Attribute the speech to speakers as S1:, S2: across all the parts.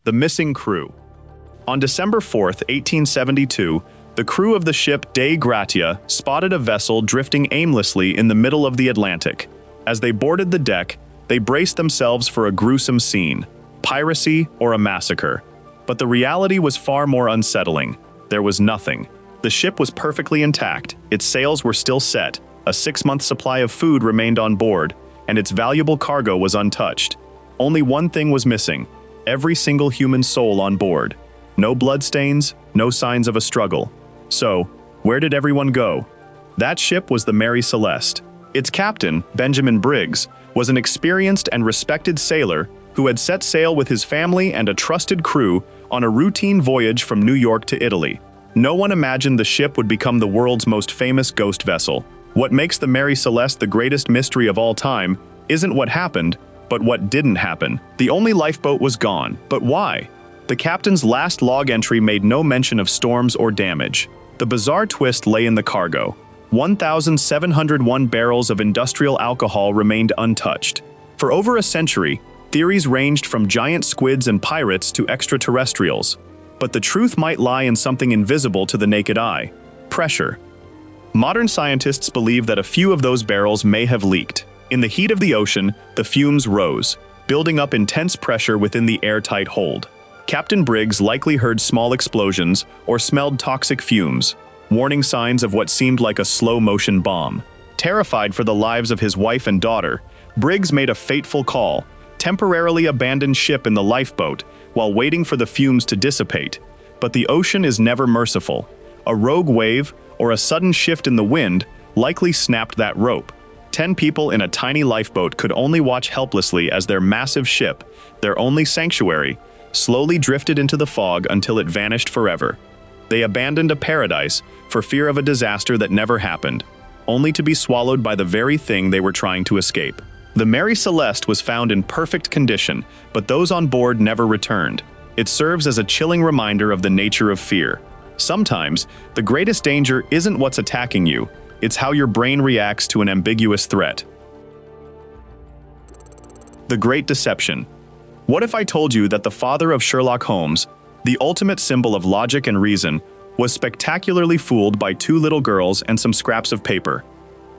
S1: The missing crew. On December 4, 1872, the crew of the ship Dei Gratia spotted a vessel drifting aimlessly in the middle of the Atlantic. As they boarded the deck, they braced themselves for a gruesome scene, piracy or a massacre. But the reality was far more unsettling. There was nothing. The ship was perfectly intact, its sails were still set, a 6-month supply of food remained on board, and its valuable cargo was untouched. Only one thing was missing: every single human soul on board. No bloodstains, no signs of a struggle. So, where did everyone go? That ship was the Mary Celeste. Its captain, Benjamin Briggs, was an experienced and respected sailor who had set sail with his family and a trusted crew on a routine voyage from New York to Italy. No one imagined the ship would become the world's most famous ghost vessel. What makes the Mary Celeste the greatest mystery of all time isn't what happened, but what didn't happen. The only lifeboat was gone, but why? The captain's last log entry made no mention of storms or damage. The bizarre twist lay in the cargo. 1,701 barrels of industrial alcohol remained untouched. For over a century, theories ranged from giant squids and pirates to extraterrestrials. But the truth might lie in something invisible to the naked eye: pressure. Modern scientists believe that a few of those barrels may have leaked. In the heat of the ocean, the fumes rose, building up intense pressure within the airtight hold. Captain Briggs likely heard small explosions or smelled toxic fumes, warning signs of what seemed like a slow-motion bomb. Terrified for the lives of his wife and daughter, Briggs made a fateful call: temporarily abandon ship in the lifeboat while waiting for the fumes to dissipate. But the ocean is never merciful. A rogue wave or a sudden shift in the wind likely snapped that rope. 10 people in a tiny lifeboat could only watch helplessly as their massive ship, their only sanctuary, slowly drifted into the fog until it vanished forever. They abandoned a paradise for fear of a disaster that never happened, only to be swallowed by the very thing they were trying to escape. The Mary Celeste was found in perfect condition, but those on board never returned. It serves as a chilling reminder of the nature of fear. Sometimes, the greatest danger isn't what's attacking you, it's how your brain reacts to an ambiguous threat. The Great Deception. What if I told you that the father of Sherlock Holmes, the ultimate symbol of logic and reason, was spectacularly fooled by 2 little girls and some scraps of paper?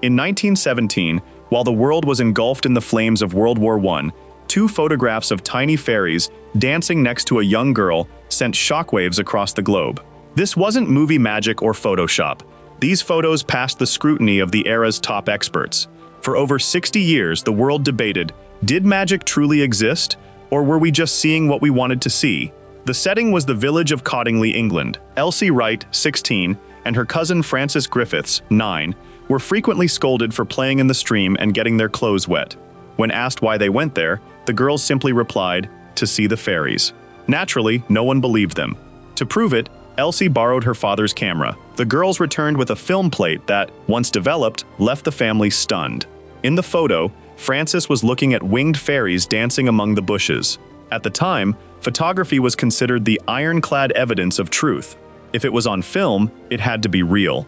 S1: In 1917, while the world was engulfed in the flames of World War I, 2 photographs of tiny fairies dancing next to a young girl sent shockwaves across the globe. This wasn't movie magic or Photoshop. These photos passed the scrutiny of the era's top experts. For over 60 years, the world debated, did magic truly exist, or were we just seeing what we wanted to see? The setting was the village of Cottingley, England. Elsie Wright, 16, and her cousin Frances Griffiths, 9, were frequently scolded for playing in the stream and getting their clothes wet. When asked why they went there, the girls simply replied, to see the fairies. Naturally, no one believed them. To prove it, Elsie borrowed her father's camera. The girls returned with a film plate that, once developed, left the family stunned. In the photo, Frances was looking at winged fairies dancing among the bushes. At the time, photography was considered the ironclad evidence of truth. If it was on film, it had to be real.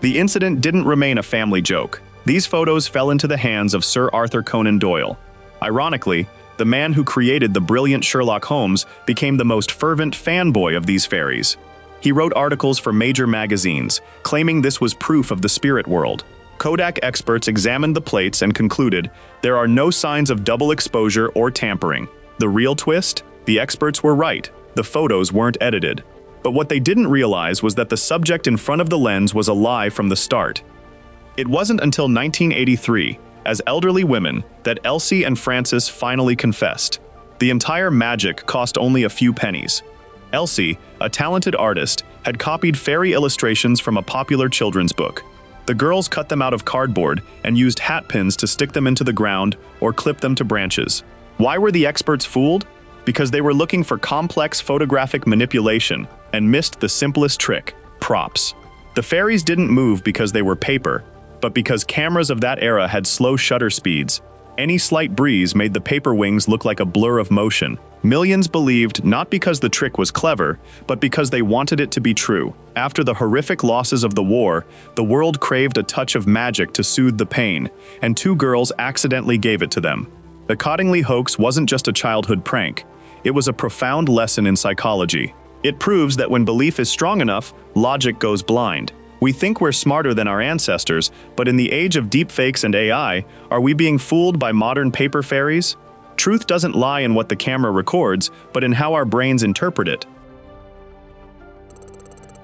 S1: The incident didn't remain a family joke. These photos fell into the hands of Sir Arthur Conan Doyle. Ironically, the man who created the brilliant Sherlock Holmes became the most fervent fanboy of these fairies. He wrote articles for major magazines, claiming this was proof of the spirit world. Kodak experts examined the plates and concluded there are no signs of double exposure or tampering. The real twist? The experts were right. The photos weren't edited. But what they didn't realize was that the subject in front of the lens was a lie from the start. It wasn't until 1983, as elderly women, that Elsie and Frances finally confessed. The entire magic cost only a few pennies. Elsie, a talented artist, had copied fairy illustrations from a popular children's book. The girls cut them out of cardboard and used hat pins to stick them into the ground or clip them to branches. Why were the experts fooled? Because they were looking for complex photographic manipulation and missed the simplest trick: props. The fairies didn't move because they were paper, but because cameras of that era had slow shutter speeds. Any slight breeze made the paper wings look like a blur of motion. Millions believed not because the trick was clever, but because they wanted it to be true. After the horrific losses of the war, the world craved a touch of magic to soothe the pain, and 2 girls accidentally gave it to them. The Cottingley hoax wasn't just a childhood prank. It was a profound lesson in psychology. It proves that when belief is strong enough, logic goes blind. We think we're smarter than our ancestors, but in the age of deepfakes and AI, are we being fooled by modern paper fairies? Truth doesn't lie in what the camera records, but in how our brains interpret it.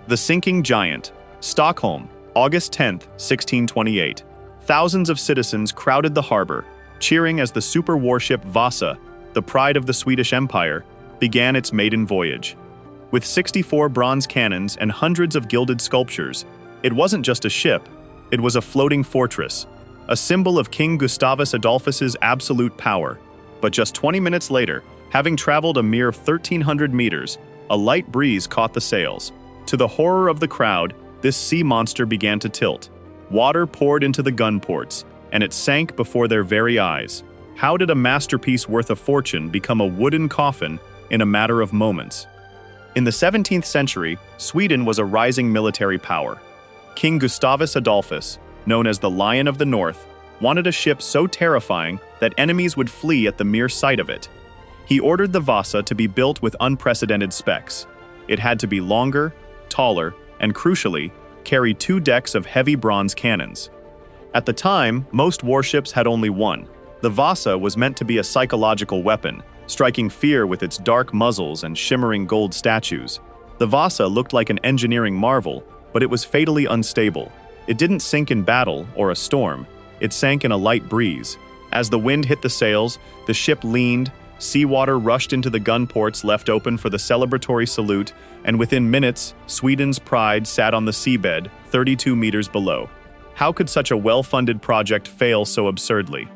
S1: The Sinking Giant. Stockholm, August 10, 1628. Thousands of citizens crowded the harbor, cheering as the super warship Vasa, the pride of the Swedish Empire, began its maiden voyage. With 64 bronze cannons and hundreds of gilded sculptures, it wasn't just a ship, it was a floating fortress, a symbol of King Gustavus Adolphus's absolute power. But just 20 minutes later, having traveled a mere 1,300 meters, a light breeze caught the sails. To the horror of the crowd, this sea monster began to tilt. Water poured into the gun ports, and it sank before their very eyes. How did a masterpiece worth a fortune become a wooden coffin in a matter of moments? In the 17th century, Sweden was a rising military power. King Gustavus Adolphus, known as the Lion of the North, wanted a ship so terrifying that enemies would flee at the mere sight of it. He ordered the Vasa to be built with unprecedented specs. It had to be longer, taller, and crucially, carry 2 decks of heavy bronze cannons. At the time, most warships had only one. The Vasa was meant to be a psychological weapon, striking fear with its dark muzzles and shimmering gold statues. The Vasa looked like an engineering marvel, but it was fatally unstable. It didn't sink in battle or a storm. It sank in a light breeze. As the wind hit the sails, the ship leaned, seawater rushed into the gun ports left open for the celebratory salute, and within minutes, Sweden's pride sat on the seabed, 32 meters below. How could such a well-funded project fail so absurdly?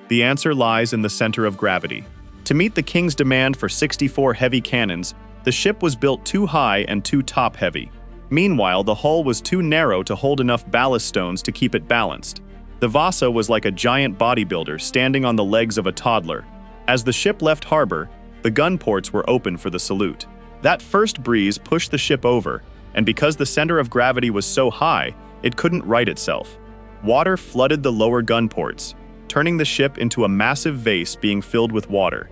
S1: The answer lies in the center of gravity. To meet the king's demand for 64 heavy cannons, the ship was built too high and too top-heavy. Meanwhile, the hull was too narrow to hold enough ballast stones to keep it balanced. The Vasa was like a giant bodybuilder standing on the legs of a toddler. As the ship left harbor, the gun ports were open for the salute. That first breeze pushed the ship over, and because the center of gravity was so high, it couldn't right itself. Water flooded the lower gun ports, turning the ship into a massive vase being filled with water.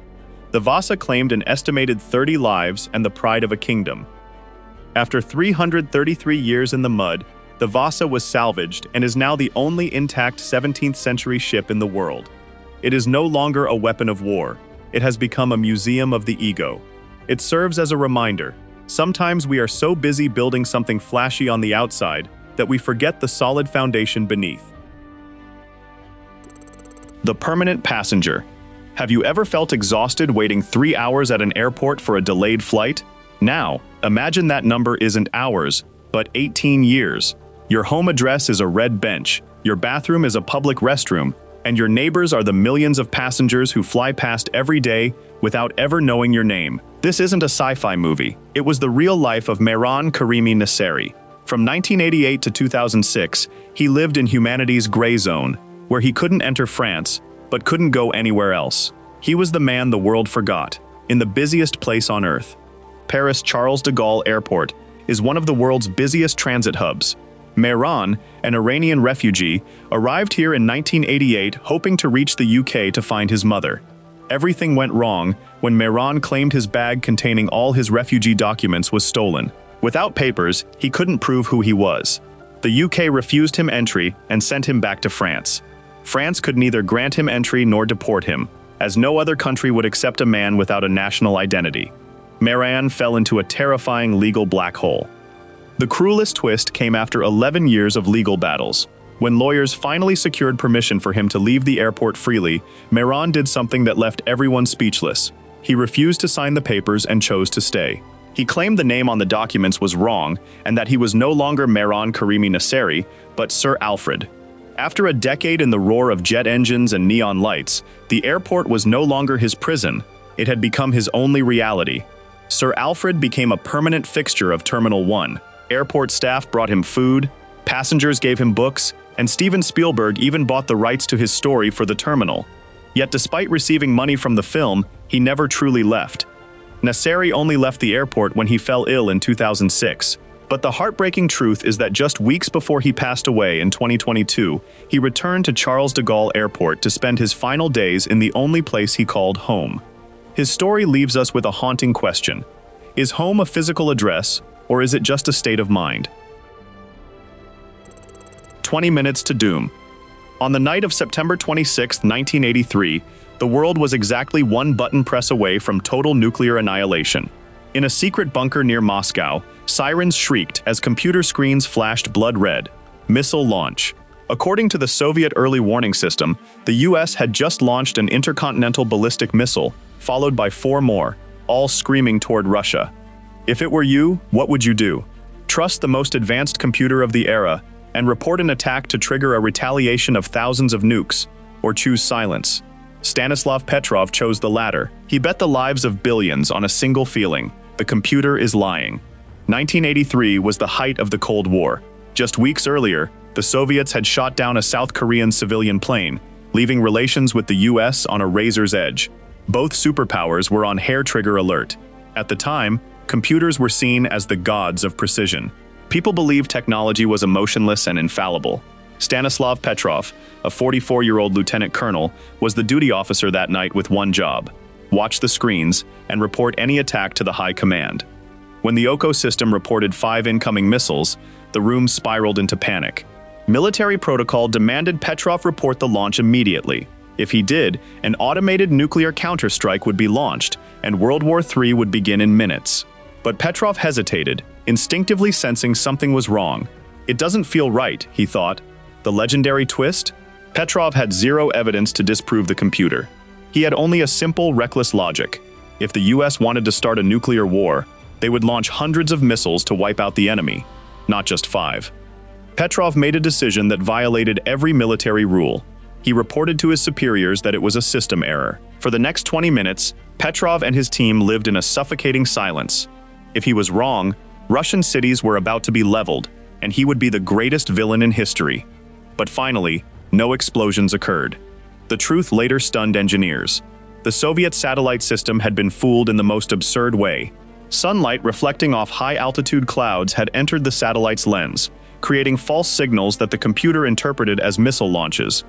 S1: The Vasa claimed an estimated 30 lives and the pride of a kingdom. After 333 years in the mud, the Vasa was salvaged and is now the only intact 17th century ship in the world. It is no longer a weapon of war. It has become a museum of the ego. It serves as a reminder. Sometimes we are so busy building something flashy on the outside that we forget the solid foundation beneath. The permanent passenger. Have you ever felt exhausted waiting 3 hours at an airport for a delayed flight? Now, imagine that number isn't hours, but 18 years. Your home address is a red bench, your bathroom is a public restroom, and your neighbors are the millions of passengers who fly past every day without ever knowing your name. This isn't a sci-fi movie. It was the real life of Mehran Karimi Nasseri. From 1988 to 2006, he lived in humanity's gray zone, where he couldn't enter France, but couldn't go anywhere else. He was the man the world forgot, in the busiest place on Earth. Paris Charles de Gaulle Airport is one of the world's busiest transit hubs. Mehran, an Iranian refugee, arrived here in 1988 hoping to reach the UK to find his mother. Everything went wrong when Mehran claimed his bag containing all his refugee documents was stolen. Without papers, he couldn't prove who he was. The UK refused him entry and sent him back to France. France could neither grant him entry nor deport him, as no other country would accept a man without a national identity. Mehran fell into a terrifying legal black hole. The cruelest twist came after 11 years of legal battles. When lawyers finally secured permission for him to leave the airport freely, Mehran did something that left everyone speechless. He refused to sign the papers and chose to stay. He claimed the name on the documents was wrong and that he was no longer Mehran Karimi Nasseri, but Sir Alfred. After a decade in the roar of jet engines and neon lights, the airport was no longer his prison. It had become his only reality. Sir Alfred became a permanent fixture of Terminal 1. Airport staff brought him food, passengers gave him books, and Steven Spielberg even bought the rights to his story for the terminal. Yet despite receiving money from the film, he never truly left. Nasseri only left the airport when he fell ill in 2006. But the heartbreaking truth is that just weeks before he passed away in 2022, he returned to Charles de Gaulle Airport to spend his final days in the only place he called home. His story leaves us with a haunting question. Is home a physical address, or is it just a state of mind? 20 minutes to doom. On the night of September 26, 1983, the world was exactly one button press away from total nuclear annihilation. In a secret bunker near Moscow, sirens shrieked as computer screens flashed blood red. Missile launch. According to the Soviet early warning system, the US had just launched an intercontinental ballistic missile, followed by 4 more, all screaming toward Russia. If it were you, what would you do? Trust the most advanced computer of the era and report an attack to trigger a retaliation of thousands of nukes, or choose silence? Stanislav Petrov chose the latter. He bet the lives of billions on a single feeling: the computer is lying. 1983 was the height of the Cold War. Just weeks earlier, the Soviets had shot down a South Korean civilian plane, leaving relations with the US on a razor's edge. Both superpowers were on hair-trigger alert. At the time, computers were seen as the gods of precision. People believed technology was emotionless and infallible. Stanislav Petrov, a 44-year-old lieutenant colonel, was the duty officer that night with one job: watch the screens and report any attack to the high command. When the OCO system reported 5 incoming missiles, the room spiraled into panic. Military protocol demanded Petrov report the launch immediately. If he did, an automated nuclear counterstrike would be launched, and World War III would begin in minutes. But Petrov hesitated, instinctively sensing something was wrong. It doesn't feel right, he thought. The legendary twist? Petrov had zero evidence to disprove the computer. He had only a simple, reckless logic. If the US wanted to start a nuclear war, they would launch hundreds of missiles to wipe out the enemy, not just 5. Petrov made a decision that violated every military rule. He reported to his superiors that it was a system error. For the next 20 minutes, Petrov and his team lived in a suffocating silence. If he was wrong, Russian cities were about to be leveled, and he would be the greatest villain in history. But finally, no explosions occurred. The truth later stunned engineers. The Soviet satellite system had been fooled in the most absurd way. Sunlight reflecting off high-altitude clouds had entered the satellite's lens, creating false signals that the computer interpreted as missile launches.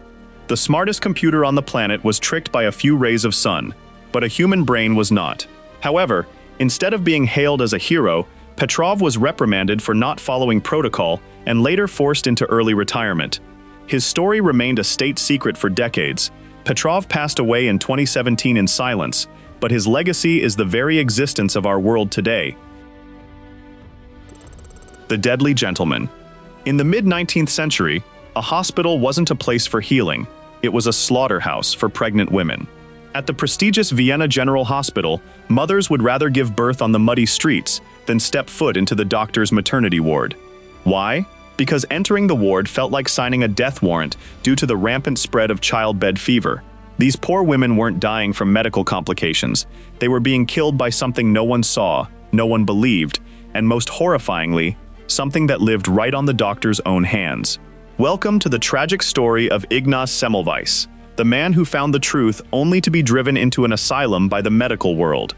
S1: The smartest computer on the planet was tricked by a few rays of sun, but a human brain was not. However, instead of being hailed as a hero, Petrov was reprimanded for not following protocol and later forced into early retirement. His story remained a state secret for decades. Petrov passed away in 2017 in silence, but his legacy is the very existence of our world today. The Deadly Gentleman. In the mid-19th century, a hospital wasn't a place for healing. It was a slaughterhouse for pregnant women. At the prestigious Vienna General Hospital, mothers would rather give birth on the muddy streets than step foot into the doctor's maternity ward. Why? Because entering the ward felt like signing a death warrant due to the rampant spread of childbed fever. These poor women weren't dying from medical complications. They were being killed by something no one saw, no one believed, and most horrifyingly, something that lived right on the doctor's own hands. Welcome to the tragic story of Ignaz Semmelweis, the man who found the truth only to be driven into an asylum by the medical world.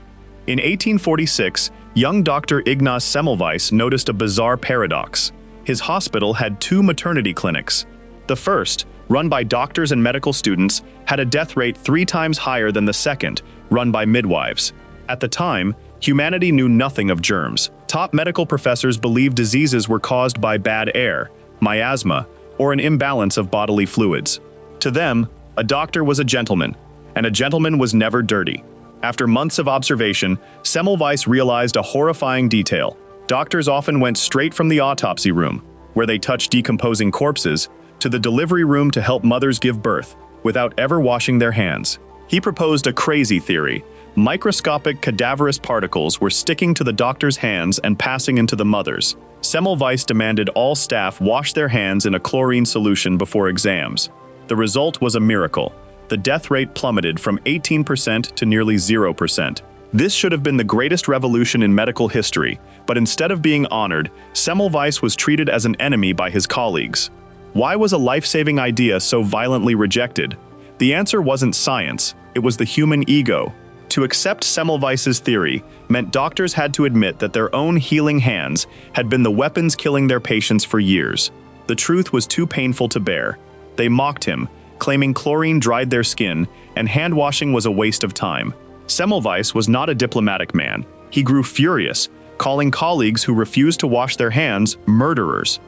S1: In 1846, young Dr. Ignaz Semmelweis noticed a bizarre paradox. His hospital had 2 maternity clinics. The first, run by doctors and medical students, had a death rate 3 times higher than the second, run by midwives. At the time, humanity knew nothing of germs. Top medical professors believed diseases were caused by bad air, miasma, or an imbalance of bodily fluids. To them, a doctor was a gentleman, and a gentleman was never dirty. After months of observation, Semmelweis realized a horrifying detail. Doctors often went straight from the autopsy room, where they touched decomposing corpses, to the delivery room to help mothers give birth, without ever washing their hands. He proposed a crazy theory. Microscopic cadaverous particles were sticking to the doctor's hands and passing into the mothers. Semmelweis demanded all staff wash their hands in a chlorine solution before exams. The result was a miracle. The death rate plummeted from 18% to nearly 0%. This should have been the greatest revolution in medical history, but instead of being honored, Semmelweis was treated as an enemy by his colleagues. Why was a life-saving idea so violently rejected? The answer wasn't science, it was the human ego. To accept Semmelweis's theory meant doctors had to admit that their own healing hands had been the weapons killing their patients for years. The truth was too painful to bear. They mocked him, claiming chlorine dried their skin and hand washing was a waste of time. Semmelweis was not a diplomatic man. He grew furious, calling colleagues who refused to wash their hands murderers.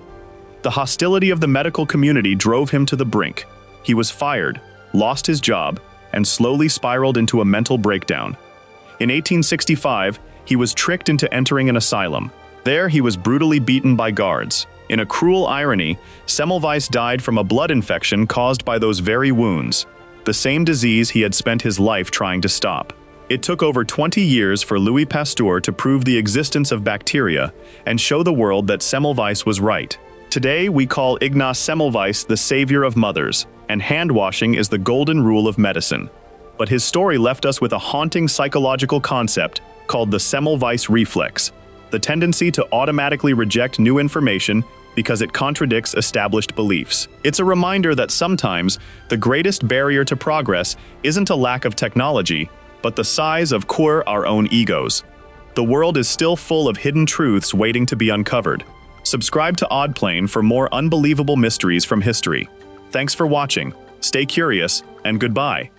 S1: The hostility of the medical community drove him to the brink. He was fired, lost his job, and slowly spiraled into a mental breakdown. In 1865, he was tricked into entering an asylum. There, he was brutally beaten by guards. In a cruel irony, Semmelweis died from a blood infection caused by those very wounds, the same disease he had spent his life trying to stop. It took over 20 years for Louis Pasteur to prove the existence of bacteria and show the world that Semmelweis was right. Today, we call Ignaz Semmelweis the savior of mothers, and hand washing is the golden rule of medicine. But his story left us with a haunting psychological concept called the Semmelweis reflex, the tendency to automatically reject new information because it contradicts established beliefs. It's a reminder that sometimes the greatest barrier to progress isn't a lack of technology, but the size of our own egos. The world is still full of hidden truths waiting to be uncovered. Subscribe to Oddplane for more unbelievable mysteries from history. Thanks for watching, stay curious, and goodbye.